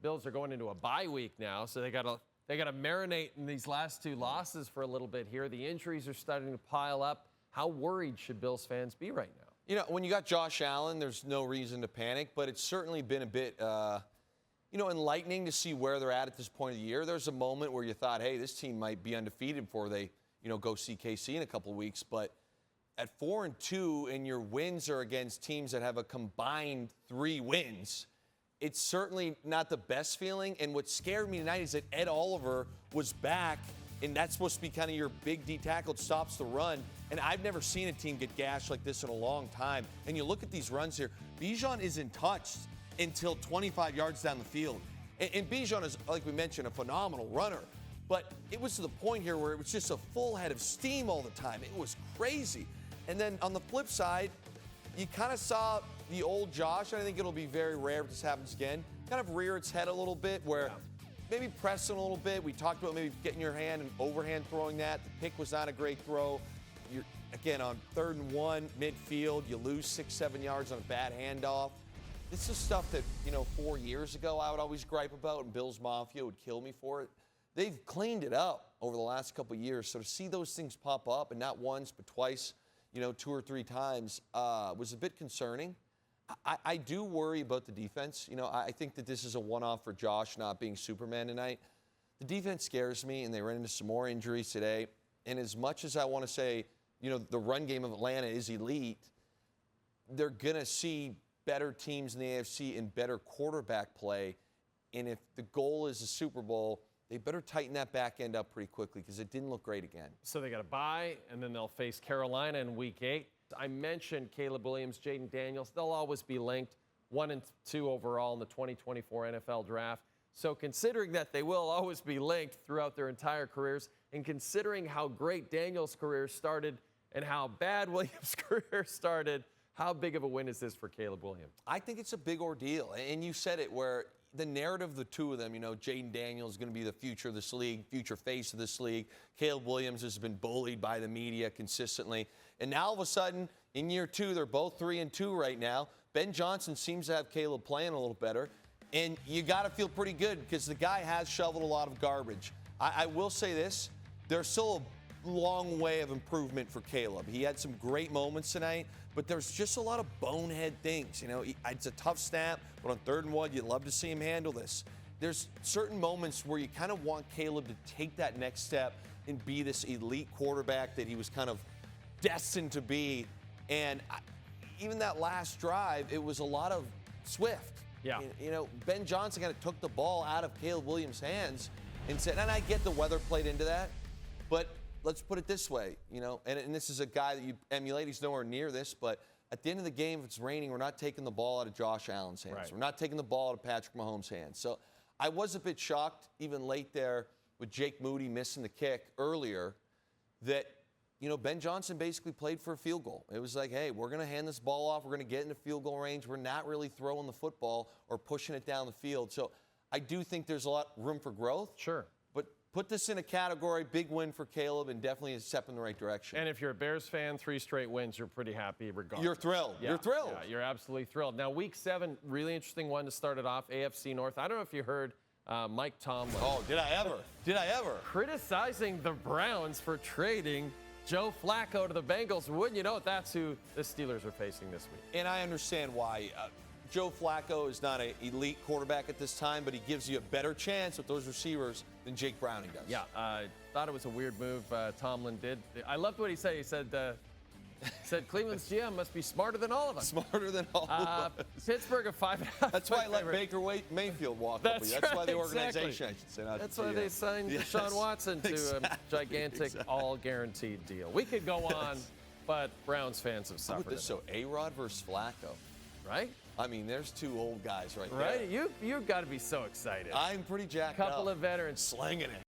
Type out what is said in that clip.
Bills are going into a bye week now, so they got to marinate in these last two losses for a little bit here. The injuries are starting to pile up. How worried should Bills fans be right now? You know, when you got Josh Allen, there's no reason to panic, but it's certainly been a bit, enlightening to see where they're at this point of the year. There's a moment where you thought, hey, this team might be undefeated before they, go see KC in a couple of weeks. But at 4-2, and your wins are against teams that have a combined 3 wins, it's certainly not the best feeling. And what scared me tonight is that Ed Oliver was back, and that's supposed to be kind of your big D tackle that stops the run. And I've never seen a team get gashed like this in a long time. And you look at these runs here, Bijan isn't touched until 25 yards down the field. And Bijan is, like we mentioned, a phenomenal runner. But it was to the point here where it was just a full head of steam all the time. It was crazy. And then on the flip side, you kind of saw the old Josh, and I think it'll be very rare if this happens again, kind of rear its head a little bit where maybe pressing a little bit. We talked about maybe getting your hand and overhand throwing that. The pick was not a great throw. You're, again, on 3rd and 1, midfield, you lose 6-7 yards on a bad handoff. This is stuff that, 4 years ago I would always gripe about, and Bills Mafia would kill me for it. They've cleaned it up over the last couple of years. So to see those things pop up, and not once but twice, 2 or 3 times, was a bit concerning. I do worry about the defense. I think that this is a one-off for Josh not being Superman tonight. The defense scares me, and they ran into some more injuries today. And as much as I want to say, the run game of Atlanta is elite, they're going to see better teams in the AFC and better quarterback play. And if the goal is a Super Bowl, they better tighten that back end up pretty quickly because it didn't look great again. So they got a bye, and then they'll face Carolina in Week 8. I mentioned Caleb Williams, Jayden Daniels. They'll always be linked, 1 and 2 overall in the 2024 NFL Draft. So considering that they will always be linked throughout their entire careers, and considering how great Daniels' career started and how bad Williams' career started, how big of a win is this for Caleb Williams? I think it's a big ordeal. And you said it, where the narrative of the two of them, Jayden Daniels is going to be the future of this league, future face of this league. Caleb Williams has been bullied by the media consistently. And now all of a sudden, in year 2, they're both 3-2 right now. Ben Johnson seems to have Caleb playing a little better. And you got to feel pretty good because the guy has shoveled a lot of garbage. I will say this, there's still a long way of improvement for Caleb. He had some great moments tonight, but there's just a lot of bonehead things. It's a tough snap, but on 3rd and 1, you'd love to see him handle this. There's certain moments where you kind of want Caleb to take that next step and be this elite quarterback that he was kind of destined to be. And even that last drive, it was a lot of Swift. Yeah. Ben Johnson kind of took the ball out of Caleb Williams' hands and said, and I get the weather played into that, but let's put it this way, and this is a guy that you emulate. He's nowhere near this, but at the end of the game, if it's raining, we're not taking the ball out of Josh Allen's hands. Right. We're not taking the ball out of Patrick Mahomes' hands. So I was a bit shocked, even late there, with Jake Moody missing the kick earlier, that, Ben Johnson basically played for a field goal. It was like, hey, we're going to hand this ball off. We're going to get into field goal range. We're not really throwing the football or pushing it down the field. So I do think there's a lot of room for growth. Sure. But put this in a category, big win for Caleb, and definitely a step in the right direction. And if you're a Bears fan, 3 straight wins, you're pretty happy regardless. You're thrilled. Yeah, You're thrilled. Yeah, you're absolutely thrilled. Now, Week 7, really interesting one to start it off, AFC North. I don't know if you heard Mike Tomlin. Oh, did I ever? Did I ever? Criticizing the Browns for trading Joe Flacco to the Bengals. Wouldn't you know it, that's who the Steelers are facing this week. And I understand why. Joe Flacco is not an elite quarterback at this time, but he gives you a better chance with those receivers than Jake Browning does. Yeah, I thought it was a weird move Tomlin did. I loved what he said. He said Cleveland's GM must be smarter than all of us. Smarter than all of us. Pittsburgh a 5.5. That's why I let Baker Mayfield walk up. That's right, why the organization, exactly. I should say. That's why they signed Deshaun Watson to a gigantic, all-guaranteed deal. We could go on, but Browns fans have suffered. This, so A-Rod versus Flacco. Right? I mean, there's 2 old guys right there. Right? You've got to be so excited. I'm pretty jacked up. Couple of veterans. Slinging it.